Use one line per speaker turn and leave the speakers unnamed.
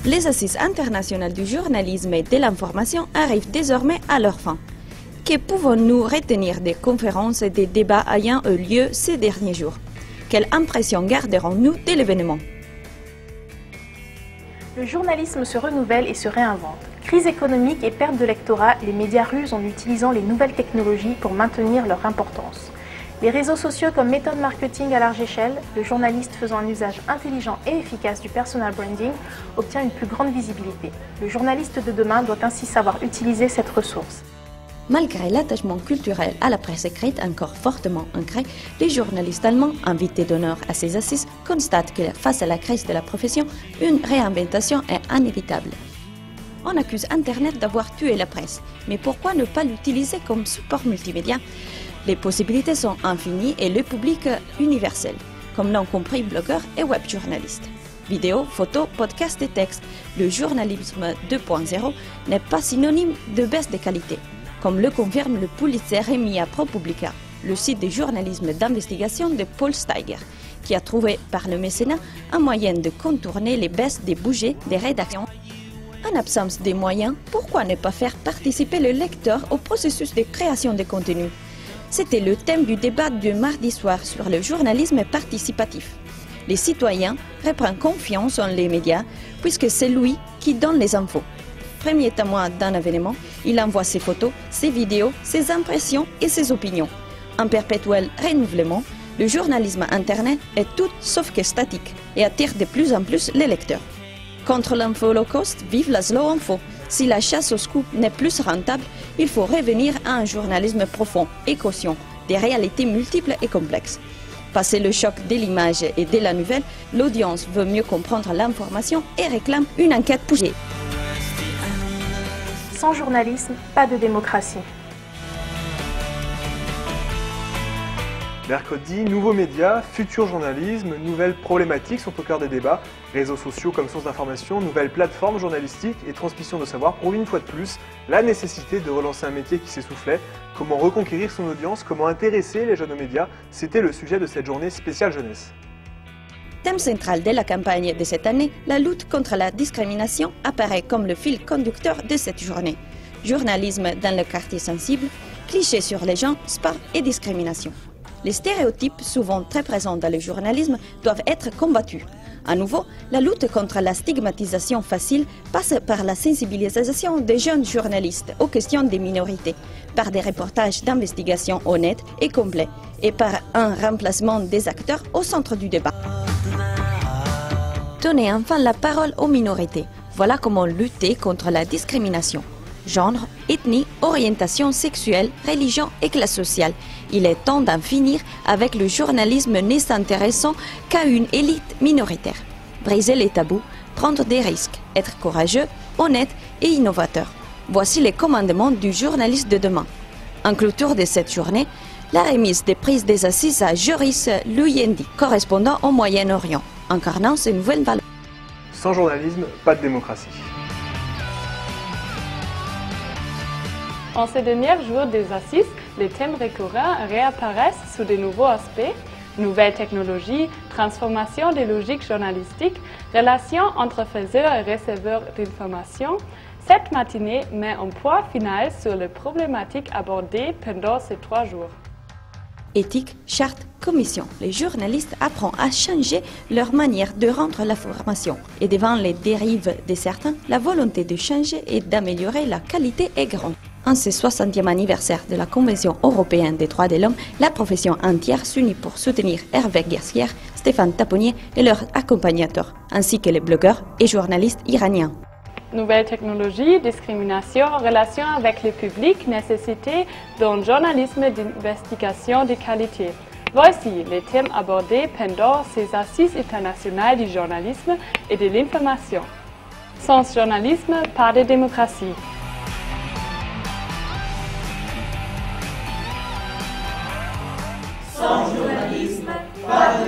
Les Assises internationales du journalisme et de l'information arrivent désormais à leur fin. Que pouvons-nous retenir des conférences et des débats ayant eu lieu ces derniers jours? Quelle impression garderons-nous de l'événement?
Le journalisme se renouvelle et se réinvente. Crise économique et perte de lectorat, les médias rusent en utilisant les nouvelles technologies pour maintenir leur importance. Les réseaux sociaux comme méthode marketing à large échelle, le journaliste faisant un usage intelligent et efficace du personal branding obtient une plus grande visibilité. Le journaliste de demain doit ainsi savoir utiliser cette ressource.
Malgré l'attachement culturel à la presse écrite encore fortement ancré, les journalistes allemands, invités d'honneur à ces assises, constatent que face à la crise de la profession, une réinventation est inévitable. On accuse Internet d'avoir tué la presse, mais pourquoi ne pas l'utiliser comme support multimédia? Les possibilités sont infinies et le public universel, comme l'ont compris blogueurs et web-journalistes. Vidéos, photos, podcasts et textes, le journalisme 2.0 n'est pas synonyme de baisse de qualité, comme le confirme le Pulitzer remis à ProPublica, le site de journalisme d'investigation de Paul Steiger, qui a trouvé par le mécénat un moyen de contourner les baisses des budgets des rédactions. En absence de moyens, pourquoi ne pas faire participer le lecteur au processus de création de contenu? C'était le thème du débat du mardi soir sur le journalisme participatif. Les citoyens reprennent confiance en les médias puisque c'est lui qui donne les infos. Premier témoin d'un événement, il envoie ses photos, ses vidéos, ses impressions et ses opinions. En perpétuel renouvellement, le journalisme Internet est tout sauf que statique et attire de plus en plus les lecteurs. Contre l'info low cost, vive la slow info. Si la chasse au scoop n'est plus rentable, il faut revenir à un journalisme profond et conscient, des réalités multiples et complexes. Passé le choc de l'image et de la nouvelle, l'audience veut mieux comprendre l'information et réclame une enquête poussée.
Sans journalisme, pas de démocratie.
Mercredi, nouveaux médias, futur journalisme, nouvelles problématiques sont au cœur des débats. Réseaux sociaux comme source d'information, nouvelles plateformes journalistiques et transmission de savoir prouvent une fois de plus la nécessité de relancer un métier qui s'essoufflait. Comment reconquérir son audience, comment intéresser les jeunes aux médias, c'était le sujet de cette journée spéciale jeunesse.
Thème central de la campagne de cette année, la lutte contre la discrimination apparaît comme le fil conducteur de cette journée. Journalisme dans le quartier sensible, clichés sur les gens, sport et discrimination. Les stéréotypes, souvent très présents dans le journalisme, doivent être combattus. À nouveau, la lutte contre la stigmatisation facile passe par la sensibilisation des jeunes journalistes aux questions des minorités, par des reportages d'investigation honnêtes et complets, et par un remplacement des acteurs au centre du débat. Donnez enfin la parole aux minorités. Voilà comment lutter contre la discrimination. Genre, ethnie, orientation sexuelle, religion et classe sociale. Il est temps d'en finir avec le journalisme ne s'intéressant qu'à une élite minoritaire. Briser les tabous, prendre des risques, être courageux, honnête et innovateur. Voici les commandements du journaliste de demain. En clôture de cette journée, la remise des prises des assises à Joris Luyendi, correspondant au Moyen-Orient, incarnant ces nouvelles valeurs.
Sans journalisme, pas de démocratie.
En ces derniers jours des assises, les thèmes récurrents réapparaissent sous de nouveaux aspects, nouvelles technologies, transformation des logiques journalistiques, relations entre faiseurs et receveurs d'informations. Cette matinée met un point final sur les problématiques abordées pendant ces 3 jours.
Éthique, charte, commission. Les journalistes apprennent à changer leur manière de rendre l'information. Et devant les dérives de certains, la volonté de changer et d'améliorer la qualité est grande. En ce 60e anniversaire de la Convention européenne des droits de l'homme, la profession entière s'unit pour soutenir Hervé Guercière, Stéphane Taponnier et leurs accompagnateurs, ainsi que les blogueurs et journalistes iraniens.
Nouvelles technologies, discrimination, relations avec le public, nécessité d'un journalisme d'investigation de qualité. Voici les thèmes abordés pendant ces assises internationales du journalisme et de l'information. Sans journalisme, pas de démocratie.
Sans journalisme, pas de